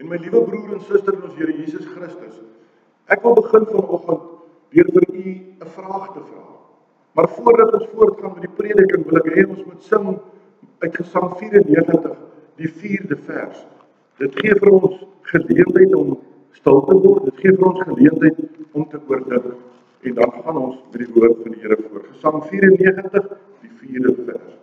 En my liewe broer en suster in ons Here Jesus Christus, ek wil begin vanoggend deur vir u 'n vraag te vra. Maar voordat ons voortgaan met die prediking, wil ek hê ons moet sing uit Gesang 94, die 4de vers. Dit gee vir ons geleentheid om stil te word, dit gee vir ons geleentheid om te oordink, en dan gaan ons met die woord van die Here voort. Gesang 94, die 4de vers.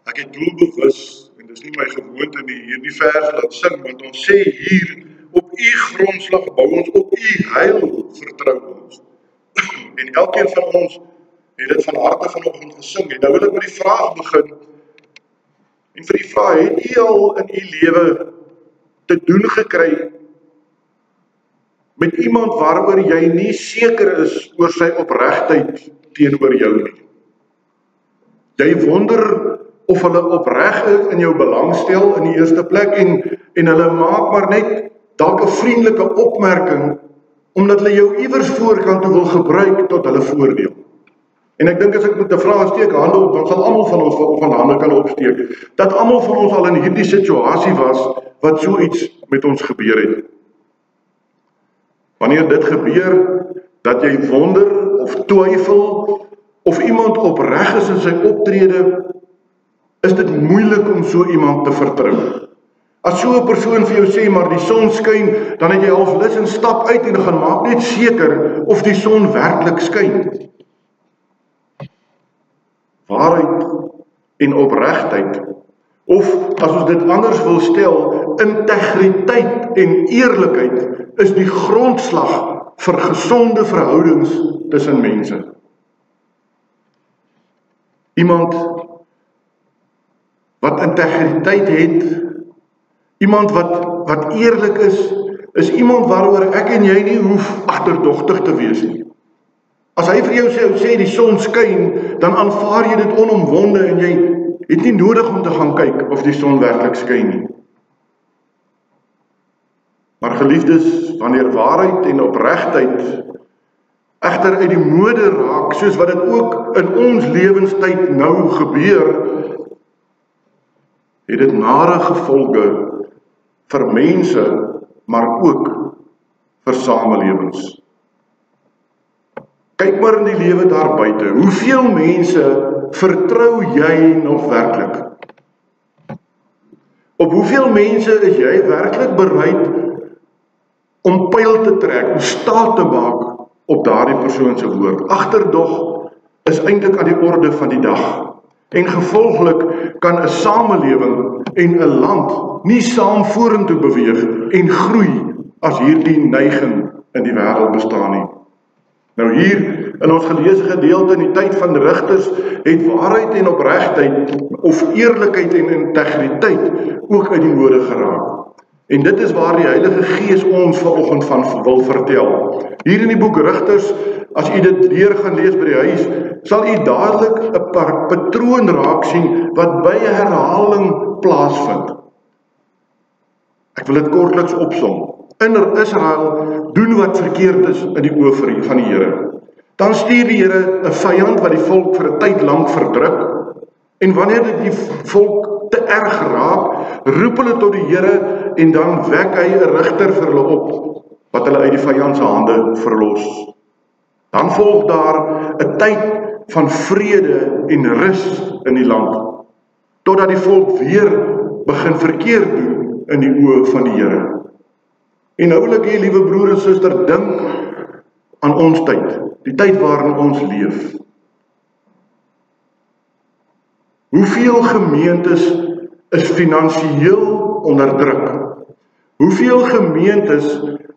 Ek het doelbewus, en dis nie my gewoonte nie, hierdie vers laat sing, want ons sê hier, op u grondslag bou ons, op u heil vertrou ons. En elkeen van ons het dit van harte vanoggend gesing, en nou wil ek met die vraag begin, en vir die vraag, het u al in u lewe te doen gekry met iemand waaroor jy nie seker is oor sy opregtheid teenoor jou nie? Jy wonder of hulle opreg in jou belangstel in die eerste plek, en hulle maak maar net dalk 'n vriendelike opmerking, omdat hulle jou iewers voorkant toe wil gebruik tot hulle voordeel. En ek dink as ek met 'n vraag steek hande op, dan sal almal van ons van hande kan opsteek, dat almal van ons al in hierdie situasie was, wat so iets met ons gebeur het. Wanneer dit gebeur, dat jy wonder of twyfel, of iemand opreg is in sy optrede, is dit moeilik om so iemand te vertrou. As so 'n persoon vir jou sê, maar die son skyn, dan het jy half lus en stap uit en gaan maak net seker of die son werklik skyn. Waarheid en opregtheid, of as ons dit anders wil stel, integriteit en eerlikheid is die grondslag vir gesonde verhoudings tussen mense. Iemand wat integriteit het, iemand wat eerlik is iemand waaroor ek en jy nie hoef agterdogtig te wees nie. As hy vir jou sê die son skyn, dan aanvaar jy dit onomwonde en jy het nie nodig om te gaan kyk of die son werklik skyn nie. Maar geliefdes, wanneer waarheid en opregtheid egter uit die mode raak, soos wat dit ook in ons lewenstyd nou gebeur, het dit nare gevolge vir mense, maar ook vir samelewings. Kyk maar in die lewe daar buite, hoeveel mense vertrou jy nog werklik? Op hoeveel mense is jy werklik bereid om pyl te trek, om staat te maak op daardie persoon se woord? Agterdog is eintlik aan die orde van die dag. En gevolglik kan 'n samelewing en 'n land nie saam vorentoe beweeg en groei as hierdie neiging in die wêreld bestaan nie. Nou hier in ons geleesde gedeelte in die tyd van Rigters het waarheid en opregtheid of eerlikheid en integriteit ook uit die mode geraak. En dit is waar die Heilige Gees ons vanoggend van wil vertel. Hier in die boek Rigters, as u dit deur gaan lees by die huis, sal u dadelik 'n patroon raak sien wat by 'n herhaling plaasvind. Ek wil dit kortliks opsom. Israel doen wat verkeerd is in die oë van die Here. Dan stuur die Here 'n vyand wat die volk vir 'n tyd lank verdruk. En wanneer dit die volk te erg raak, roep hulle tot die Here en dan wek hy 'n rigter vir hulle op, wat hulle uit die vyand se hande verlos. Dan volg daar 'n tyd van vrede en rus in die land, totdat die volk weer begin verkeerd doen in die oë van die Here. En nou wil ek hê, liewe broer en suster, dink aan ons tyd, die tyd waarin ons leef. Hoeveel gemeentes is finansiëel onderdruk? Hoeveel gemeentes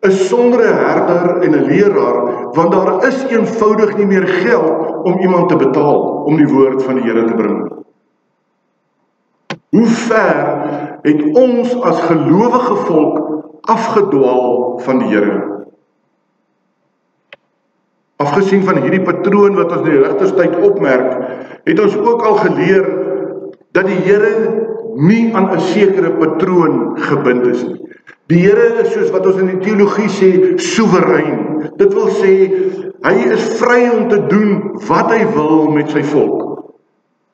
is sonder 'n herder en 'n leraar, want daar is eenvoudig nie meer geld om iemand te betaal om die woord van die Here te bring? Hoe ver het ons as gelowige volk afgedwaal van die Here? Afgesien van hierdie patroon wat ons in die rigterstyd opmerk, het ons ook al geleer dat die Here nie aan 'n sekere patroon gebind is nie. Die Here is, soos wat ons in die teologie sê, soewerein. Dit wil sê, hy is vry om te doen wat hy wil met sy volk.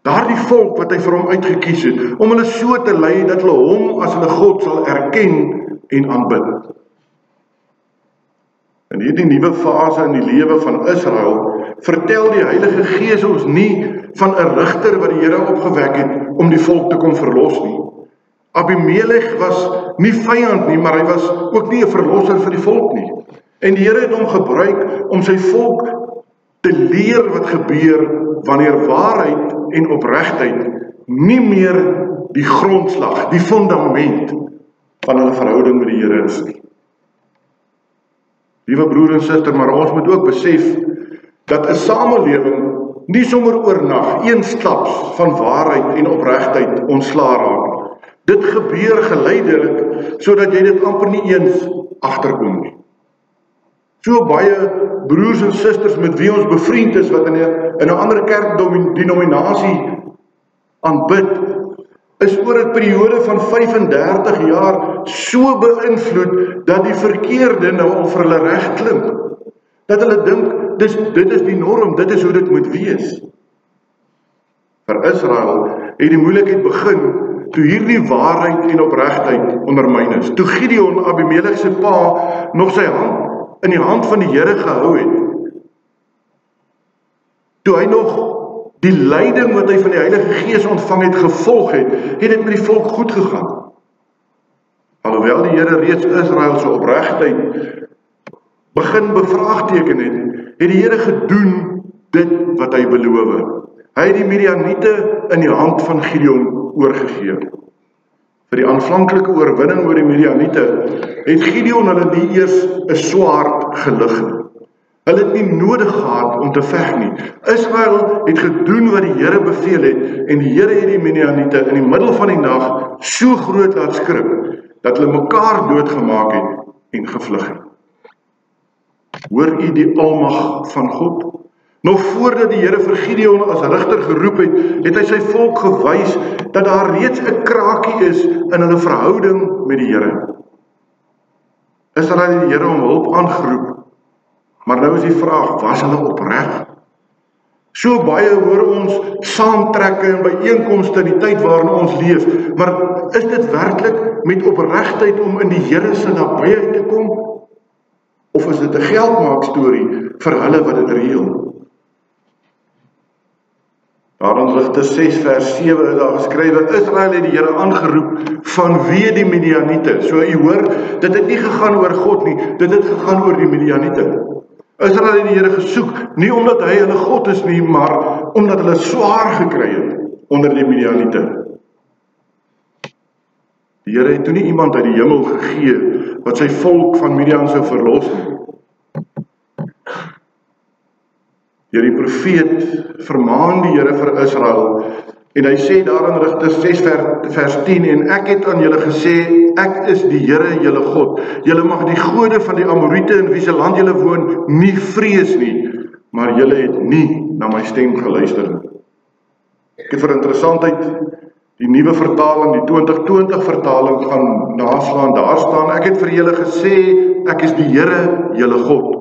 Daardie volk wat hy vir hom uitgekies het, om hulle so te lei dat hulle hom as hulle God sal erken en aanbid. In hierdie nuwe fase in die lewe van Israel, vertel die Heilige Gees ons nie van 'n rigter wat die Here opgewek het om die volk te kom verlos nie. Abimelech was nie vyand nie, maar hy was ook nie 'n verlosser vir die volk nie. En die Here het hom gebruik om sy volk te leer wat gebeur wanneer waarheid en opregtheid nie meer die grondslag, die fundament van hulle verhouding met die Here is nie. Liewe broer en suster, maar ons moet ook besef dat 'n samelewing nie sommer oornag eensklaps van waarheid en opregtheid ontslae raak. Dit gebeur geleidelik, sodat jy dit amper nie eens agterkom nie. So baie broers en susters met wie ons bevriend is, wat in 'n ander kerkdenominasie aanbid, is oor 'n periode van 35 jaar so beïnvloed, dat die verkeerde nou al vir hulle reg klink. Dat hulle dink, dit is die norm, dit is hoe dit moet wees. Vir Israel het die moeilikheid begin, toe hierdie waarheid en opregtheid ondermyn is. Toe Gideon, Abimelech se pa, nog sy hand in die hand van die Here gehou het. Toe hy nog die leiding wat hy van die Heilige Gees ontvang het, gevolg het, het dit met die volk goed gegaan. Alhoewel die Here reeds Israel se opregtheid begin bevraagteken het die Here gedoen dit wat hy beloof. Hy het die Midianiete in die hand van Gideon oorgegee. Vir die aanvanklike oorwinning oor die Midianiete het Gideon hulle nie eers 'n swaard gelig nie. Hulle het nie nodig gehad om te veg nie. Israel het gedoen wat die Here beveel het, en die Here het die Midianiete in die middel van die nag so groot laat skrik, dat hulle mekaar doodgemaak het en gevlug het. Hoor u die almag van God? Nog voordat die Here vir Gideon as rigter geroep het hy sy volk gewys dat daar reeds 'n kraakie is in hulle verhouding met die Here. Israel het die Here om hulp aangeroep, maar nou is die vraag, was hulle opreg? So baie hoor ons saamtrekke en byeenkomste in die tyd waarin ons leef, maar is dit werklik met opregtheid om in die Here se nabyheid te kom? Of is dit 'n geldmaak storie vir hulle wat dit reël? Daar in Rigters 6 vers 7 is daar geskrywe, Israel het die Here aangeroep vanweë die Midianiete. So u hoor, dit het nie gegaan oor God nie, dit het gegaan oor die Midianiete. Israel het die Here gesoek, nie omdat hy hulle God is nie, maar omdat hulle swaar gekry het onder die Midianiete. Die Here het toe nie iemand uit die hemel gegee wat sy volk van Midian sou verlos nie. Deur die profeet vermaan die Here vir Israel, en hy sê daar in Rigters 6 vers 10, en ek het aan julle gesê, ek is die Here julle God. Julle mag die gode van die Amoriete in wie se land julle woon nie vrees nie, maar julle het nie na my stem geluister nie. Ek het vir interessantheid die nuwe vertaling, die 2020 vertaling gaan naslaan. Daar staan, ek het vir julle gesê, ek is die Here julle God.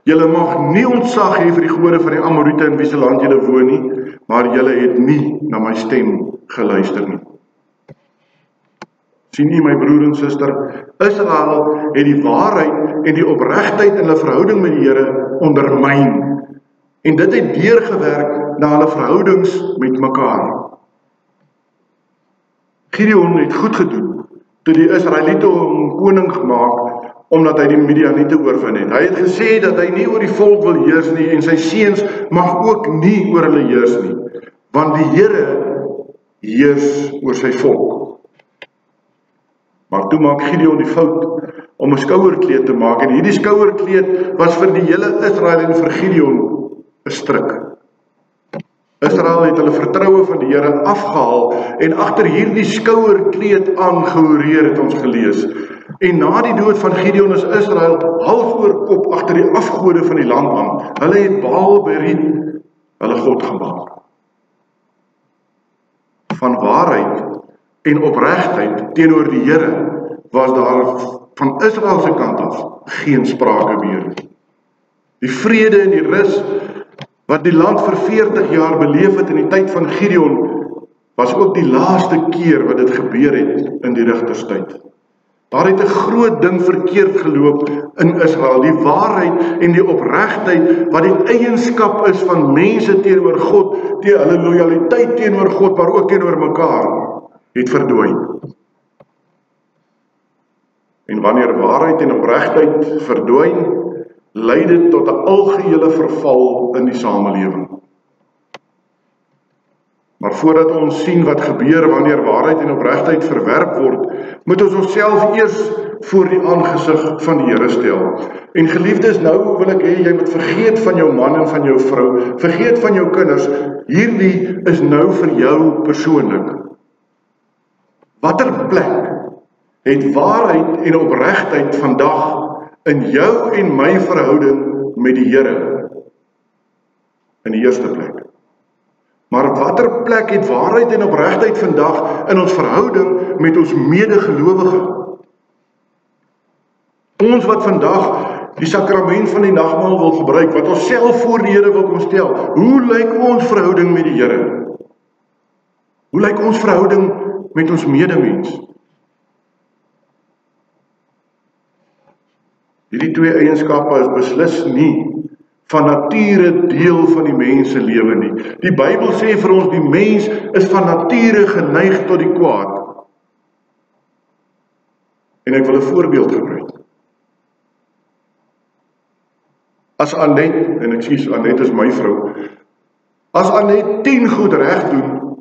Julle mag nie ontzag hê vir die gode van die Amoriete in wie se land julle woon nie, maar julle het nie na my stem geluister nie. Sien u my broer en suster, Israel het die waarheid en die opregtheid in hulle verhouding met die Here ondermyn. En dit het deurgewerk na hulle verhoudings met mekaar. Gideon het goed gedoen toe die Israeliete hom koning gemaak, omdat hy die Midianiete oorwin het. Hy het gesê dat hy nie oor die volk wil heers nie, en sy seuns mag ook nie oor hulle heers nie, want die Here heers oor sy volk. Maar toe maak Gideon die fout om 'n skouerkleed te maak, en hierdie skouerkleed was vir die hele Israel en vir Gideon 'n struik. Israel het hulle vertroue van die Here afgehaal en agter hierdie skouerkleed aangehoreer, het ons gelees. En na die dood van Gideon is Israel hals oor kop agter die afgode van die land aan. Hulle het Baal Berit hulle God gemaak. Van waarheid en opregtheid teenoor die Here was daar van Israel se kant af geen sprake meer. Die vrede en die rus wat die land vir 40 jaar beleef het in die tyd van Gideon, was ook die laaste keer wat dit gebeur het in die rigterstyd. Daar het 'n groot ding verkeerd geloop in Israel. Die waarheid en die opregtheid wat die eienskap is van mense teenoor God, hulle lojaliteit teenoor God, maar ook teenoor mekaar, het verdwyn. En wanneer waarheid en opregtheid verdwyn, lei dit tot 'n algehele verval in die samelewing. Maar voordat ons sien wat gebeur wanneer waarheid en opregtheid verwerp word, moet ons onsself eers voor die aangesig van die Here stel. En geliefdes, nou wil ek hê jy moet vergeet van jou man en van jou vrou, vergeet van jou kinders. Hierdie is nou vir jou persoonlik. Watter plek het waarheid en opregtheid vandag in jou en my verhouding met die Here? In die eerste plek. Maar watter plek het waarheid en opregtheid vandag in ons verhouding met ons medegelowige? Ons wat vandag die sakrament van die nagmaal wil gebruik, wat ons self voor die Here wil kom stel, hoe lyk ons verhouding met die Here? Hoe lyk ons verhouding met ons medemens? Hierdie twee eienskappe is beslis nie van nature deel van die mens se lewe nie. Die Bybel sê vir ons die mens is van nature geneig tot die kwaad. En ek wil 'n voorbeeld gebruik. As Anet, en ek sê Anet is my vrou, as Anet 10 goed reg doen,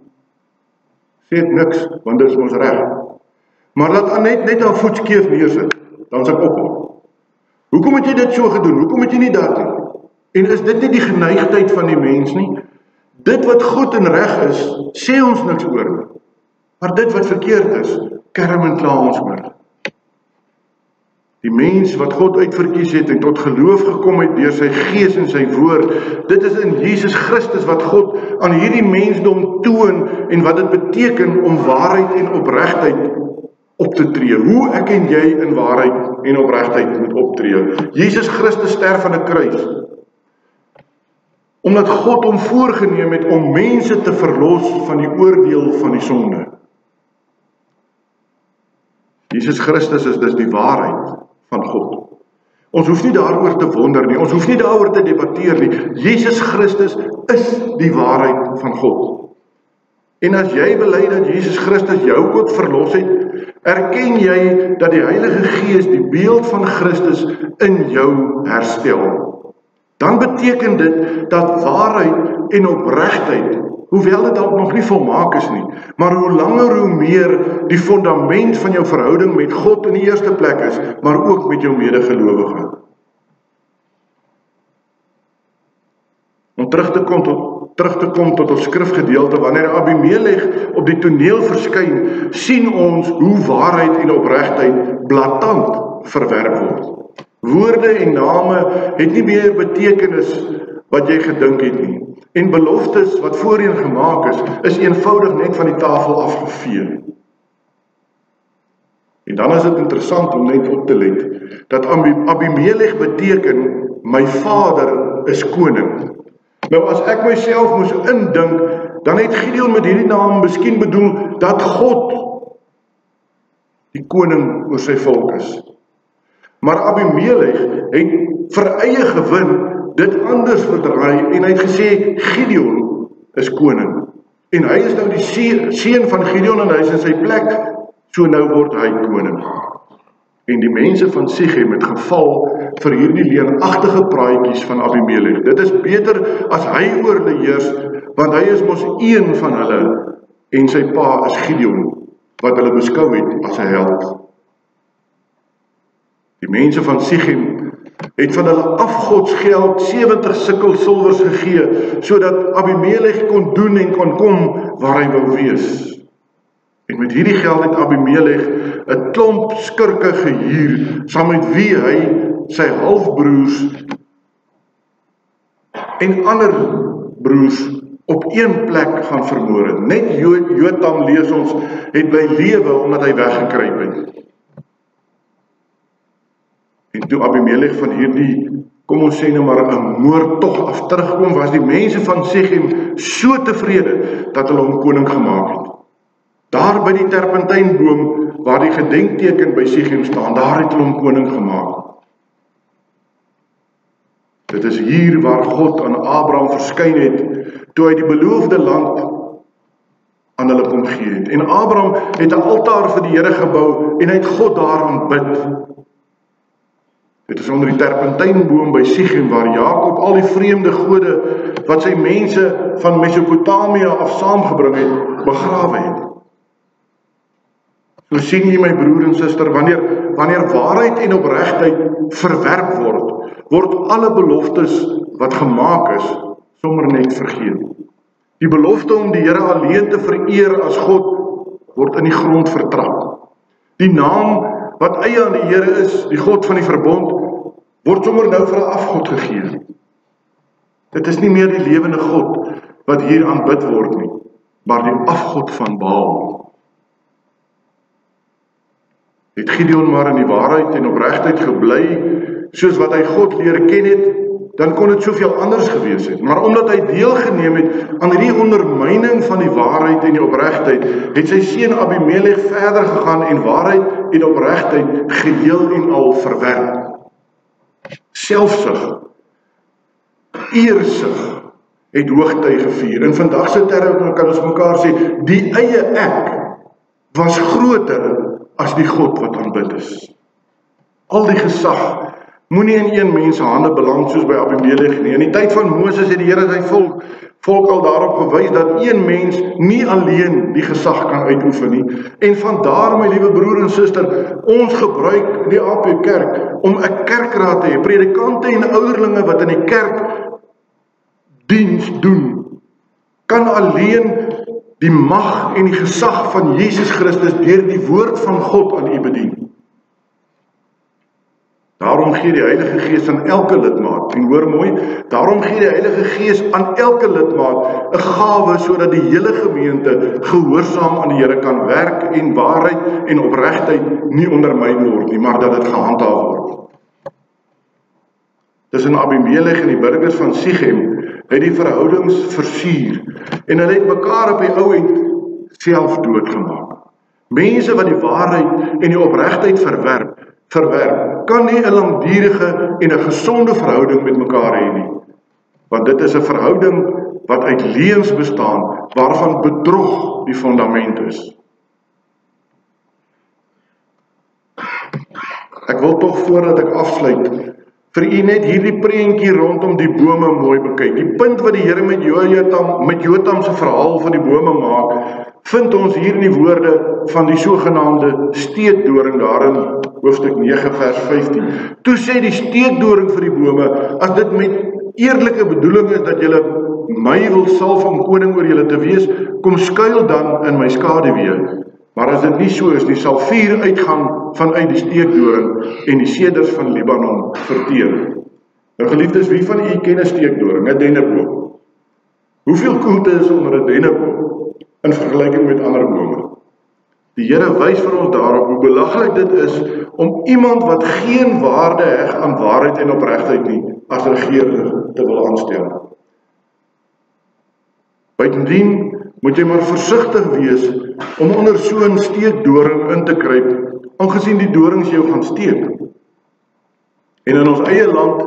sê ek niks, want dit is ons reg. Maar laat Anet net haar voet skeef neersit, dan sê ek op. Hoekom het jy dit so gedoen? Hoekom het jy nie dat nie? En is dit nie die geneigtheid van die mens nie? Dit wat goed en reg is, sê ons niks oor nie. Maar dit wat verkeerd is, kerm en kla ons oor. Die mens wat God uitverkies het en tot geloof gekom het deur sy gees en sy woord, dit is in Jesus Christus wat God aan hierdie mensdom toon en wat dit beteken om waarheid en opregtheid op te tree. Hoe ek en jy in waarheid en opregtheid moet optree. Jesus Christus sterf aan 'n kruis. Omdat God hom voorgenem het om mense te verlos van die oordeel van die sonde. Jesus Christus is dus die waarheid van God. Ons hoef nie daaroor te wonder nie, ons hoef nie daaroor te debatteer nie. Jesus Christus is die waarheid van God. En as jy bely dat Jesus Christus jou ook verlos het, erken jy dat die Heilige Gees die beeld van Christus in jou herstel. Dan beteken dit dat waarheid en opregtheid, hoewel dit dalk nog nie volmaak is nie, maar hoe langer hoe meer die fundament van jou verhouding met God in die eerste plek is, maar ook met jou medegelowige. Om terug te kom tot ons skrifgedeelte, wanneer Abimelech op die toneel verskyn, sien ons hoe waarheid en opregtheid blaatant verwerp word. Woorde en name het nie meer betekenis wat jy gedink het nie. En beloftes wat voorheen gemaak is eenvoudig net van die tafel afgevee. En dan is dit interessant om net op te let, dat Abimelech beteken, my vader is koning. Nou as ek myself moes indink, dan het Gideon met hierdie naam miskien bedoel, dat God die koning oor sy volk is. Maar Abimelech het vir eie gewin dit anders verdraai en hy het gesê Gideon is koning. En hy is nou die seun van Gideon en hy is in sy plek, so nou word hy koning. En die mense van Sichem het geval vir hierdie leenagtige praatjies van Abimelech. Dit is beter as hy oor hulle heers, want hy is mos een van hulle en sy pa is Gideon, wat hulle beskou het as 'n held. Die mense van Sichem het van hulle afgodsgeld 70 sikkel silwers gegee, sodat Abimelech kon doen en kon kom waar hy wou wees. En met hierdie geld het Abimelech 'n klomp skurke gehuur, saam met wie hy sy halfbroers en ander broers op een plek gaan vermoor het. Net Jotam, lees ons, het bly lewe omdat hy weggekruip het. En toe Abimelech van hierdie, kom ons sê nou maar 'n moordtog af terugkom, was die mense van Sichem so tevrede dat hulle hom koning gemaak het. Daar by die terpentynboom waar die gedenkteken by Sichem staan, daar het hulle hom koning gemaak. Dit is hier waar God aan Abraham verskyn het, toe hy die beloofde land aan hulle kom gee het. En Abraham het 'n altaar vir die Here gebou en hy het God daar aanbid. Dit is onder die terpentynboom by Sichem waar Jakob al die vreemde gode wat sy mense van Mesopotamië af saamgebring het, begrawe het. So sien jy my broer en suster, wanneer waarheid en opregtheid verwerp word alle beloftes wat gemaak is, sommer net vergeet. Die belofte om die Here alleen te vereer as God, word in die grond vertrap. Die naam wat eie aan die Here is, die God van die verbond, word sommer nou vir 'n afgod gegee. Dit is nie meer die lewende God wat hier aanbid word nie, maar die afgod van Baal. Het Gideon maar in die waarheid en opregtheid gebly, soos wat hy God leer ken het, dan kon dit soveel anders gewees het. Maar omdat hy deelgeneem het aan hierdie ondermyning van die waarheid en die opregtheid, het sy seun Abimelech verder gegaan en waarheid en opregtheid geheel en al verwerp. Selfsug, eersug het hoogtyd gevier. In vandag se terme kan ons mekaar sê, die eie ek was groter as die God wat aanbid is. Al die gesag moenie in een mens se hande beland soos by Abimelech nie. In die tyd van Moses het die Here sy volk al daarop gewys dat een mens nie alleen die gesag kan uitoefen nie. En vandaar, my liewe broer en suster, ons gebruik die AP Kerk om 'n kerkraad te hê, predikante en ouderlinge wat in die kerk diens doen, kan alleen die mag en die gesag van Jesus Christus deur die woord van God aan u bedien. Daarom gee die Heilige Gees aan elke lidmaat, en hoor mooi, daarom gee die Heilige Gees aan elke lidmaat 'n gawe sodat die hele gemeente gehoorsaam aan die Here kan werk en waarheid en opregtheid nie ondermyn word nie, maar dat dit gehandhaaf word. Tussen Abimelech en die burgers van Sichem het die verhoudings versuur en hulle het mekaar op die ou end self doodgemaak. Mense wat die waarheid en die opregtheid verwerp, kan nie 'n langdurige en 'n gesonde verhouding met mekaar hê nie. Want dit is 'n verhouding wat uit leuns bestaan, waarvan bedrog die fundament is. Ek wil tog voordat ek afsluit, vir u net hierdie prentjie rondom die bome mooi bekyk. Die punt wat die Here met Jotam se verhaal van die bome maak, vind ons hier in die woorde van die sogenaamde steekdoring daar in hoofstuk 9 vers 15. Toe sê die steekdoring vir die bome, as dit met eerlike bedoeling is dat julle my wil salf om koning oor julle te wees, kom skuil dan in my skaduwee. Maar as dit nie so is nie, sal vuur uitgaan vanuit die steekdoring en die seders van Libanon verteer. Nou geliefdes, wie van u ken 'n steekdoring, 'n denneboom? Hoeveel koelte is onder 'n denneboom in vergelyking met ander bome? Die Here wys vir ons daarop hoe belaglik dit is om iemand wat geen waarde heg aan waarheid en opregtheid nie, as regerder te wil aanstel. Buitendien moet jy maar versigtig wees om onder so 'n steekdoring in te kruip aangesien die dorings jou gaan steek. En in ons eie land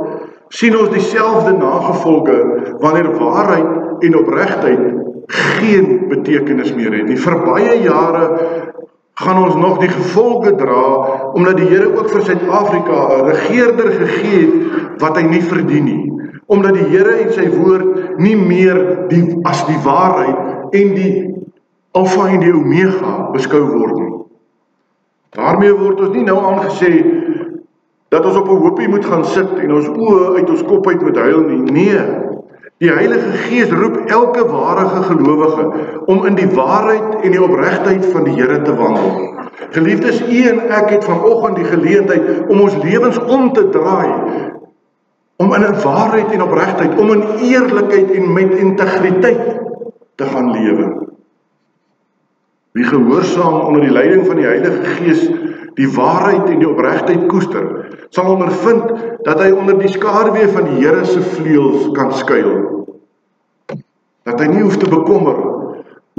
sien ons dieselfde nagevolge wanneer waarheid en opregtheid geen betekenis meer het nie. Vir baie jare gaan ons nog die gevolge dra, omdat die Here ook vir Suid-Afrika 'n regeerder gegee het wat hy nie verdien nie. Omdat die Here en sy woord nie meer as die waarheid en die Alfa en die Omega beskou word nie. Daarmee word ons nie nou aangesê dat ons op 'n hoopie moet gaan sit en ons oë uit ons kop uit moet huil nie. Nee, die Heilige Gees roep elke ware gelowige om in die waarheid en die opregtheid van die Here te wandel. Geliefdes, u en ek het vanoggend die geleentheid om ons lewens om te draai, om in 'n waarheid en opregtheid, om in eerlikheid en met integriteit te gaan lewe. Wie gehoorsaam onder die leiding van die Heilige Gees die waarheid en die opregtheid koester, sal ondervind dat hy onder die skaduwee van die Here se vleuels kan skuil. Dat hy nie hoef te bekommer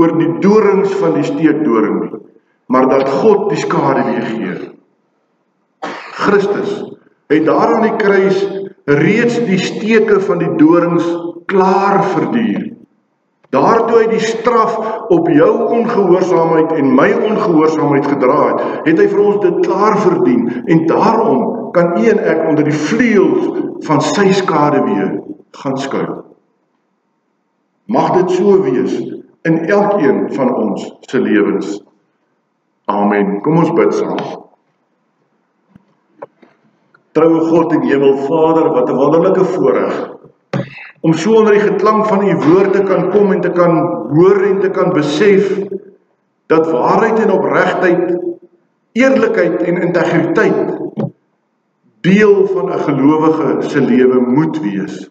oor die dorings van die steekdoring nie, maar dat God die skaduwee gee. Christus het daar aan die kruis reeds die steke van die dorings klaar verduur. Daartoe hy die straf op jou ongehoorsaamheid en my ongehoorsaamheid gedra het hy vir ons dit klaar verdien, en daarom kan u en ek onder die vleuels van sy skaduwee gaan skuil. Mag dit so wees in elkeen van ons se lewens. Amen. Kom ons bid saam. Troue God en Hemelvader, wat 'n wonderlike voorreg om so onder die geklank van u woord te kan kom en te kan hoor en te kan besef dat waarheid en opregtheid, eerlikheid en integriteit deel van 'n gelowige se lewe moet wees.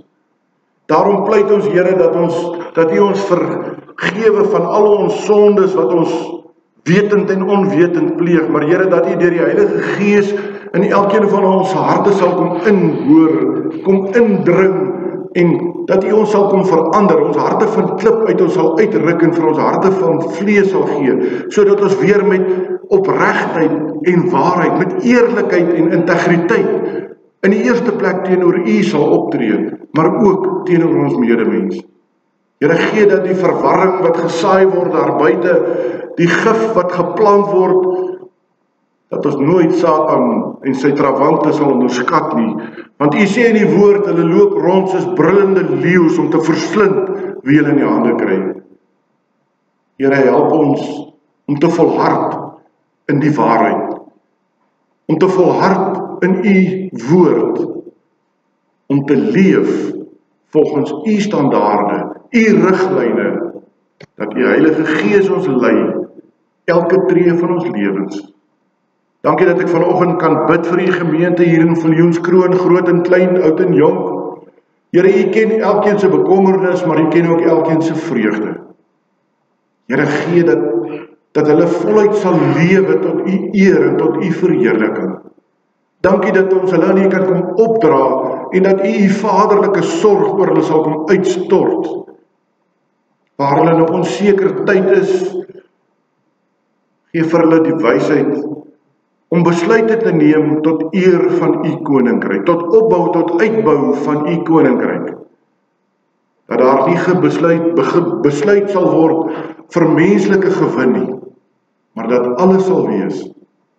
Daarom pleit ons, Here, dat u ons vergewe van al ons sondes wat ons wetend en onwetend pleeg, maar Here, dat u deur die Heilige Gees in elkeen van ons harte sal kom inhoor, kom indring, en dat u ons sal kom verander, ons harte van klip uit ons sal uitruk en vir ons harte van vlees sal gee, sodat ons weer met opregtheid en waarheid, met eerlikheid en integriteit in die eerste plek teenoor u sal optree, maar ook teenoor ons medemens. Here, gee dat die verwarring wat gesaai word daar buite, die gif wat geplant word, dat ons nooit Satan en sy trawante sal onderskat nie, want u sê in die woord, hulle loop rond soos brullende leeu's om te verslind wie hulle in die hande kry. Here, help ons om te volhard in die waarheid, om te volhard in u woord, om te leef volgens u standaarde, u riglyne, dat u Heilige Gees ons lei, elke tree van ons lewens. Dankie dat ek vanoggend kan bid vir u gemeente hier in Viljoenskroon, groot en klein, oud en jonk. Here, u ken elkeen se bekommernis, maar u ken ook elkeen se vreugde. Here, gee dat hulle voluit sal lewe tot u eer en tot u verheerliking. Dankie dat ons hulle aan u kan kom opdra en dat u vaderlike sorg oor hulle sal kom uitstort. Waar hulle in 'n onseker tyd is, gee vir hulle die wysheid om besluite te neem tot eer van u koninkryk, tot opbou, tot uitbou van u koninkryk. Dat daar nie besluit sal word vir menslike gewin nie, maar dat alles sal wees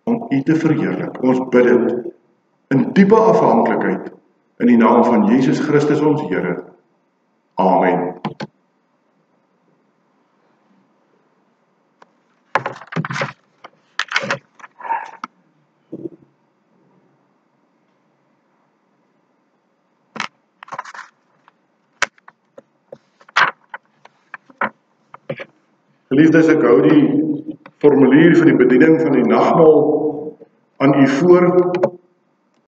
om u te verheerlik. Ons bid dit in diepe afhanklikheid in die naam van Jesus Christus ons Here. Amen. Geliefdes, ek hou die formulier vir die bediening van die nagmaal aan u voor.